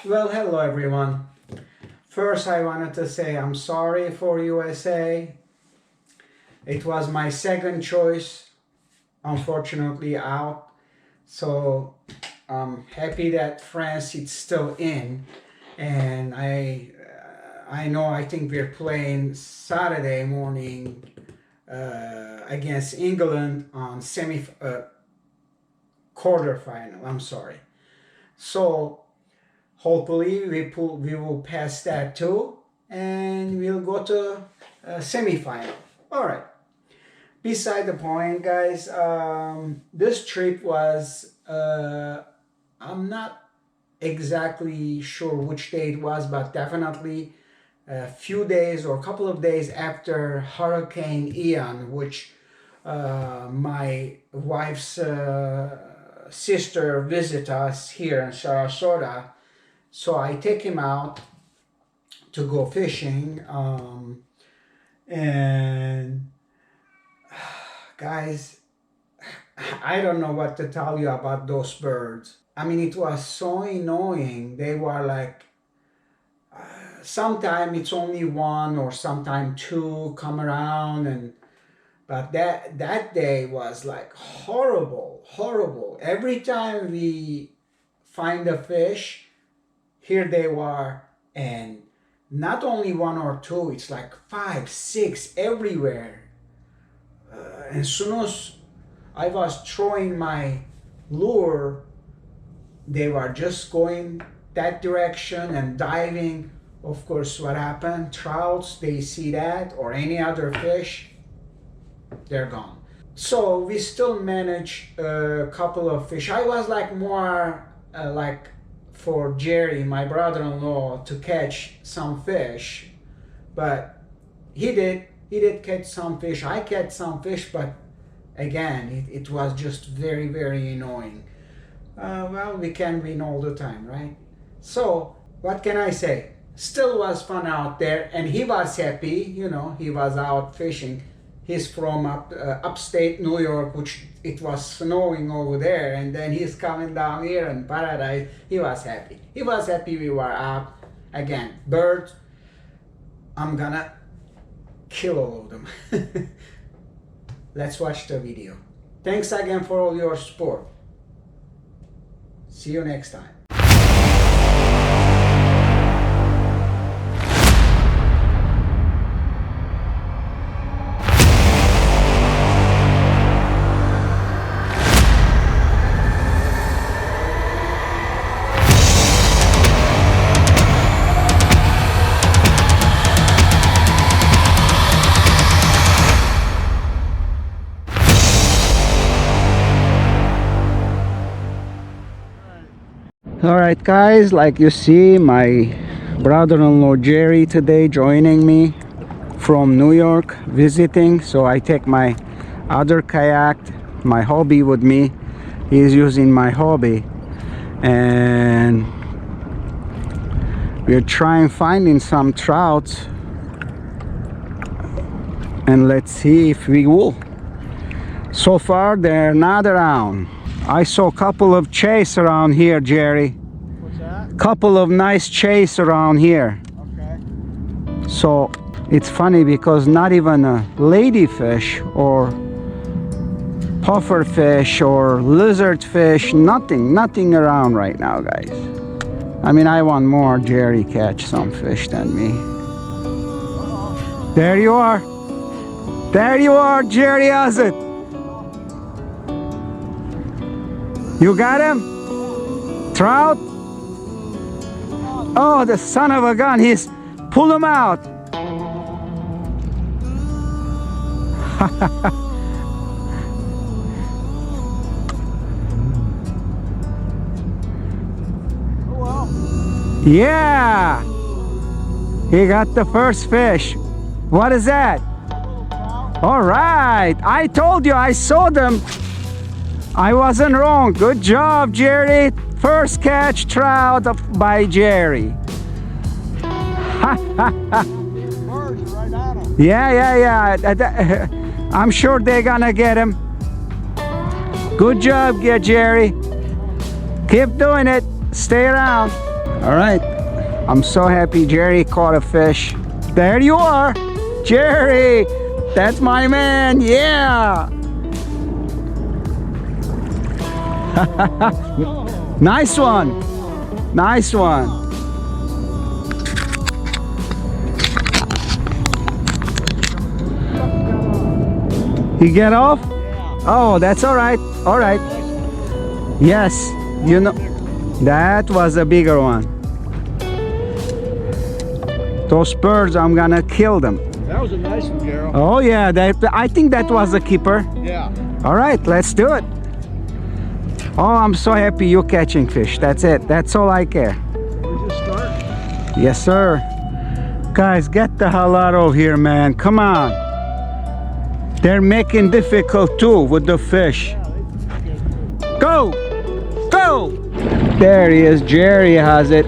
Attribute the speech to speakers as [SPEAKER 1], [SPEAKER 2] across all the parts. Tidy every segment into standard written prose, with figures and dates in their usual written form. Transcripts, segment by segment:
[SPEAKER 1] Well, hello everyone. First, I wanted to say I'm sorry for USA. It was my second choice, unfortunately out. So I'm happy that France is still in, and I know I think we're playing Saturday morning against England on quarterfinal. I'm sorry. So hopefully we will pass that too, and we'll go to semifinal. All right. Beside the point, guys. This trip was I'm not exactly sure which day it was, but definitely a few days or a couple of days after Hurricane Ian, which my wife's sister visit us here in Sarasota. So I take him out to go fishing, and guys, I don't know what to tell you about those birds. I mean, it was so annoying. They were like, sometime it's only one or sometime two come around, and but that day was like horrible. Every time we find a fish, here they were, and not only one or two, it's like five, six everywhere. As soon as I was throwing my lure, they were just going that direction and diving. Of course, what happened? Trouts, they see that, or any other fish, they're gone. So we still managed a couple of fish. I was like more like for Jerry, my brother-in-law, to catch some fish, but he did catch some fish. I catch some fish, but again, it was just very annoying. Well, we can't win all the time, right? So what can I say? Still was fun out there, and he was happy. He was out fishing. He's from upstate New York, which it was snowing over there, and then he's coming down here in Paradise. He was happy. He was happy we were out. Again, birds, I'm gonna kill all of them. Let's watch the video. Thanks again for all your support. See you next time. All right, guys, like you see, my brother-in-law Jerry today joining me from New York visiting. So I take my other kayak, my hobby, with me. He's using my hobby, and we're trying finding some trout, and let's see if we will. So far they're not around. I saw a couple of chase around here, Jerry.
[SPEAKER 2] What's that?
[SPEAKER 1] Couple of nice chase around here.
[SPEAKER 2] Okay.
[SPEAKER 1] So it's funny because not even a ladyfish or pufferfish or lizardfish, nothing around right now, guys. I mean, I want more Jerry catch some fish than me. There you are. There you are, Jerry has it. You got him? Trout? Oh, the son of a gun. Pull him out.
[SPEAKER 2] Oh well.
[SPEAKER 1] Yeah. He got the first fish. What is that? All right. I told you, I saw them. I wasn't wrong. Good job, Jerry. First catch trout by Jerry.
[SPEAKER 2] Birds right on him.
[SPEAKER 1] Yeah. I'm sure they're gonna get him. Good job, Jerry. Keep doing it. Stay around. All right. I'm so happy Jerry caught a fish. There you are, Jerry. That's my man. Yeah. Nice one. Nice one. He get off? Oh, that's all right. All right. Yes, you know, that was a bigger one. Those birds, I'm gonna kill them.
[SPEAKER 2] That was a nice one, Garo.
[SPEAKER 1] Oh yeah, I think that was a keeper.
[SPEAKER 2] Yeah.
[SPEAKER 1] All right, let's do it. Oh, I'm so happy you're catching fish. That's it. That's all I care.
[SPEAKER 2] We just started.
[SPEAKER 1] Yes, sir. Guys, get the hell out of here, man. Come on. They're making difficult too with the fish. Go! Go! There he is. Jerry has it.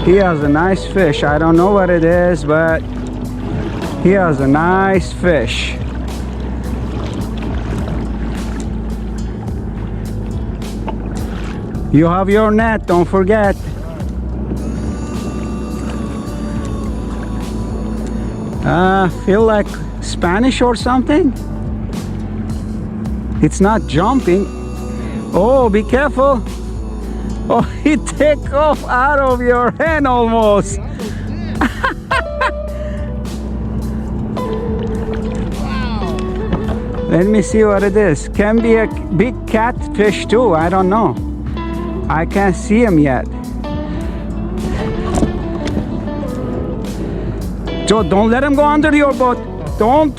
[SPEAKER 1] He has a nice fish. I don't know what it is, but he has a nice fish. You have your net, don't forget. Feel like Spanish or something? It's not jumping. Oh, be careful. Oh, he take off out of your hand almost. Let me see what it is. Can be a big catfish too. I don't know. I can't see him yet. Joe, don't let him go under your boat. Don't.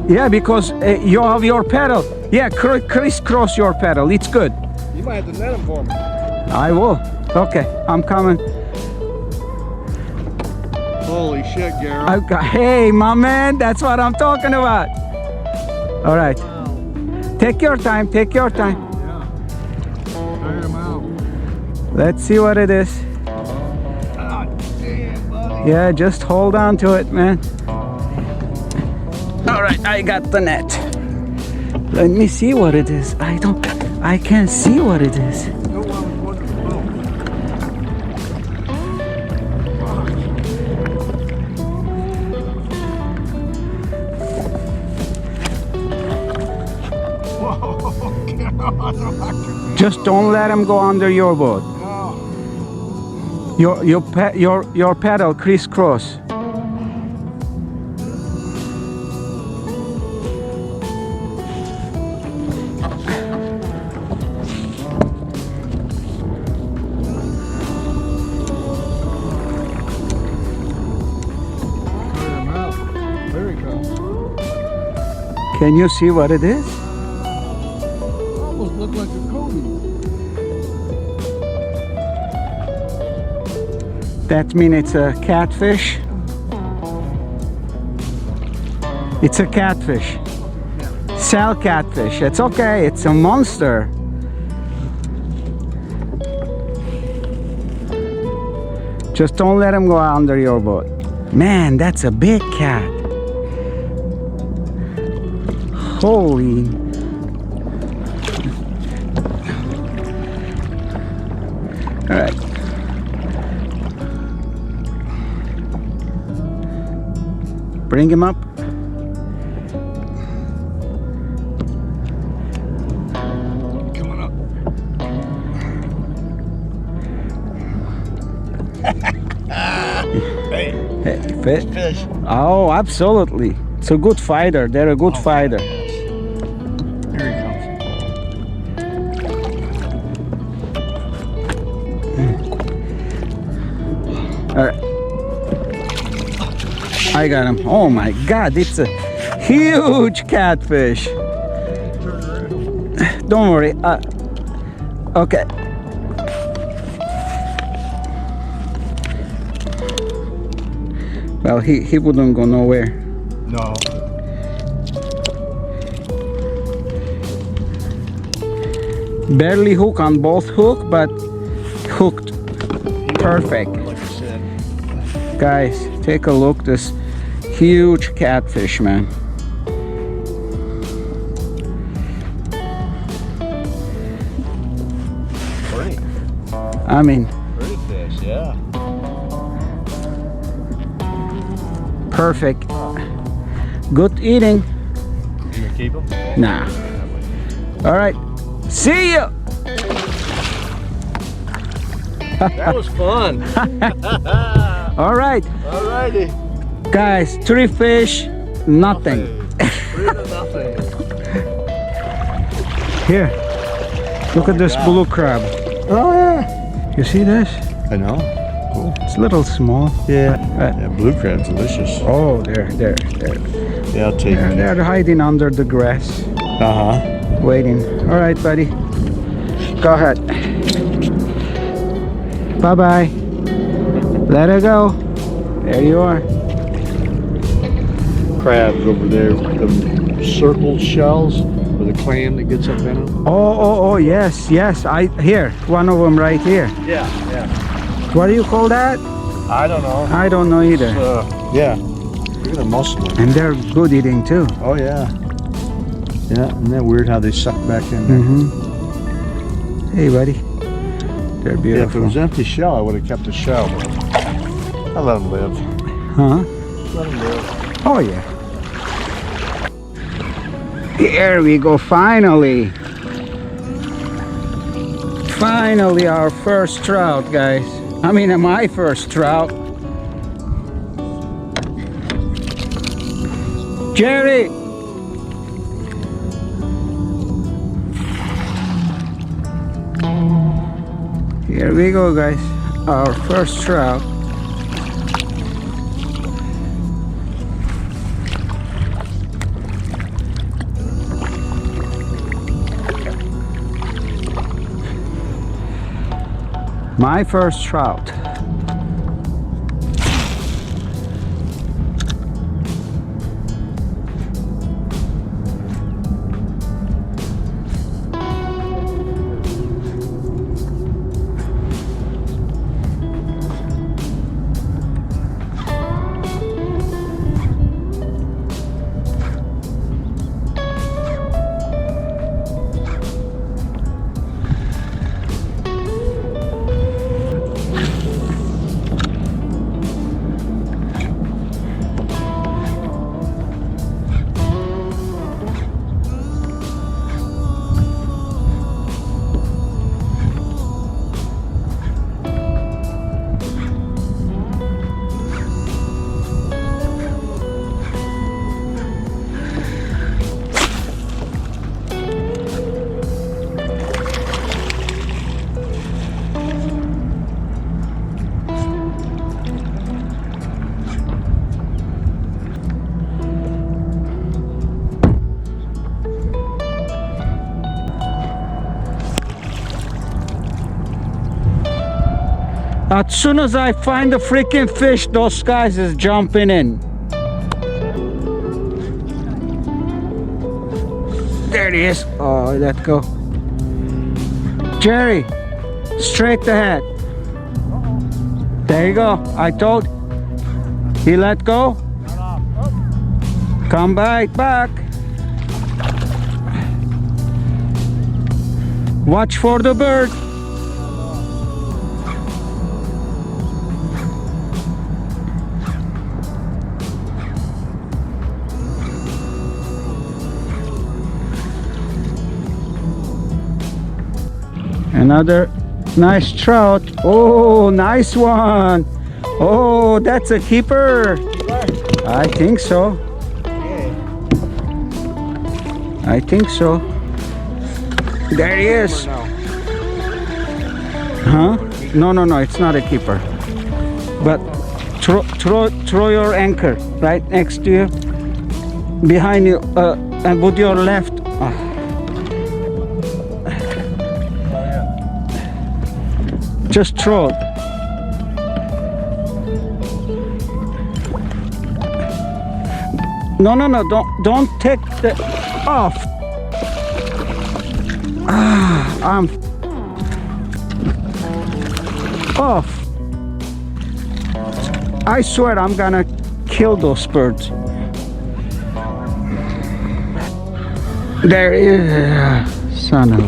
[SPEAKER 1] Yeah, because you have your paddle. Yeah, crisscross your paddle. It's good.
[SPEAKER 2] You might have to net him for me.
[SPEAKER 1] I will. Okay, I'm coming.
[SPEAKER 2] Holy shit, Garo.
[SPEAKER 1] Hey, my man, that's what I'm talking about. All right.
[SPEAKER 2] Wow.
[SPEAKER 1] Take your time. Take your time.
[SPEAKER 2] Yeah. Tire him out.
[SPEAKER 1] Let's see what it is.
[SPEAKER 2] Ah, damn, buddy.
[SPEAKER 1] Yeah, just hold on to it, man. All right, I got the net. Let me see what it is. I can't see what it is.
[SPEAKER 2] No one was wondering the boat. Whoa, Garo.
[SPEAKER 1] Just don't let him go under your boat.
[SPEAKER 2] No.
[SPEAKER 1] Your paddle crisscross.
[SPEAKER 2] Tire him out. There he comes.
[SPEAKER 1] Can you see what it is?
[SPEAKER 2] Almost looked like a Kobe.
[SPEAKER 1] That means it's a catfish. It's a catfish. Sell catfish. It's okay. It's a monster. Just don't let him go under your boat. Man, that's a big cat. Holy. All right. Bring him up.
[SPEAKER 2] Coming up. Hey,
[SPEAKER 1] Hey, fit.
[SPEAKER 2] fish.
[SPEAKER 1] Oh, absolutely. It's a good fighter. They're a good fighter.
[SPEAKER 2] Here he comes.
[SPEAKER 1] All right. I got him. Oh my God, it's a huge catfish.
[SPEAKER 2] Turn around.
[SPEAKER 1] Don't worry. Okay. Well, he wouldn't go nowhere.
[SPEAKER 2] No.
[SPEAKER 1] Barely hook on both hook, but hooked perfect.
[SPEAKER 2] Like I said.
[SPEAKER 1] Guys, take a look. This huge catfish, man. I mean,
[SPEAKER 2] Pretty fish, yeah.
[SPEAKER 1] perfect. Good eating.
[SPEAKER 2] You gonna keep them?
[SPEAKER 1] Nah. All right. See ya.
[SPEAKER 2] That was fun.
[SPEAKER 1] All right,
[SPEAKER 2] Alrighty.
[SPEAKER 1] guys. 3 fish, nothing.
[SPEAKER 2] 3 to nothing.
[SPEAKER 1] Here, look at this blue crab.
[SPEAKER 2] Oh yeah.
[SPEAKER 1] You see this?
[SPEAKER 2] I know. Cool.
[SPEAKER 1] It's a little small.
[SPEAKER 2] Yeah.
[SPEAKER 1] Right.
[SPEAKER 2] Yeah, blue crab's delicious.
[SPEAKER 1] Oh, there.
[SPEAKER 2] Yeah, I'll take it.
[SPEAKER 1] They're hiding under the grass,
[SPEAKER 2] Uh-huh.
[SPEAKER 1] waiting. All right, buddy. Go ahead. Bye-bye. Let her go. There you are.
[SPEAKER 2] Crabs over there, the circled shells with a clam that gets up in them.
[SPEAKER 1] Oh, yes. Here, one of them right here.
[SPEAKER 2] Yeah.
[SPEAKER 1] What do you call that?
[SPEAKER 2] I don't know.
[SPEAKER 1] I don't know either.
[SPEAKER 2] Yeah. Look at the muscle.
[SPEAKER 1] And they're good eating too.
[SPEAKER 2] Oh yeah. Yeah, isn't that weird how they suck back in there?
[SPEAKER 1] Hey, buddy. They're
[SPEAKER 2] Yeah, if it
[SPEAKER 1] beautiful.
[SPEAKER 2] was empty shell, I would have kept the shell. But I let them live.
[SPEAKER 1] Huh?
[SPEAKER 2] Let them live.
[SPEAKER 1] Oh, yeah. Here we go, finally. Finally, our first trout, guys. I mean, my first trout. Jerry! Here we go, guys. Our first trout. My first trout. As soon as I find the freaking fish, those guys is jumping in. There it is. Oh, let go. Jerry, straight ahead. There you go. I told. He let go. Come back. Watch for the bird. Another nice trout. Oh, nice one. Oh, that's a keeper. I think so. I think so. There he is. Huh? No, it's not a keeper. But throw your anchor right next to you, behind you, and with your left. Just throw it. No, don't take the off. I'm off. I swear I'm gonna kill those birds. There is son of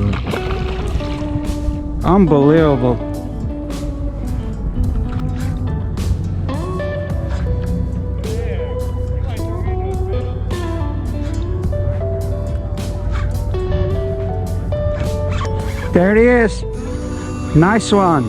[SPEAKER 1] a... Unbelievable. There he is. Nice one.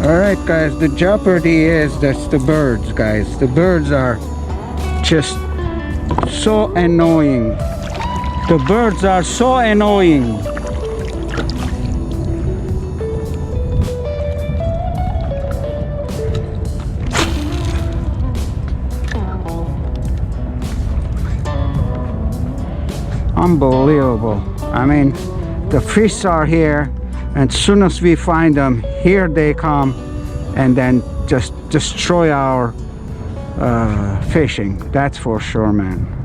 [SPEAKER 1] Alright guys, the jeopardy is that's the birds, guys. The birds are just so annoying. The birds are so annoying. Unbelievable. I mean, the fish are here, and as soon as we find them, here they come and then just destroy our fishing. That's for sure, man.